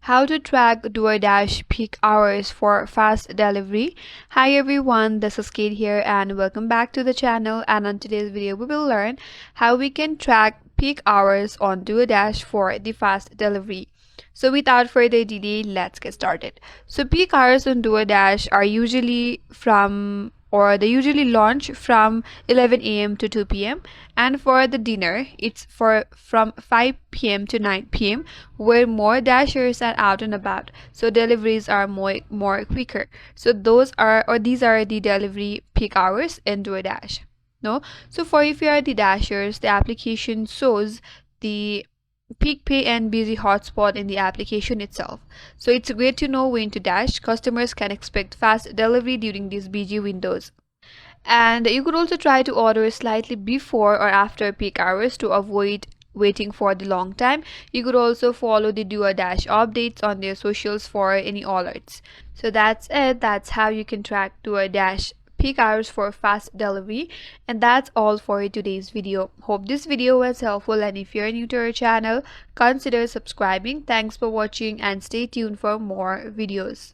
How to track DoorDash peak hours for fast delivery. Hi everyone, this is Kate here and welcome back to the channel, and on today's video we will learn how we can track peak hours on DoorDash for the fast delivery. So without further delay, let's get started. So peak hours on DoorDash are usually they usually launch from 11 a.m. to 2 p.m. and for the dinner it's from 5 p.m. to 9 p.m. where more dashers are out and about, so deliveries are more quicker. So these are the delivery peak hours in DoorDash. No, so for if you are the dashers, the application shows the peak pay and busy hotspot in the application itself. So it's great to know when to dash. Customers can expect fast delivery during these busy windows. And you could also try to order slightly before or after peak hours to avoid waiting for the long time. You could also follow the DoorDash updates on their socials for any alerts. So that's it. That's how you can track DoorDash peak hours for fast delivery, and that's all for today's video. Hope this video was helpful, and if you're new to our channel, consider subscribing. Thanks for watching and stay tuned for more videos.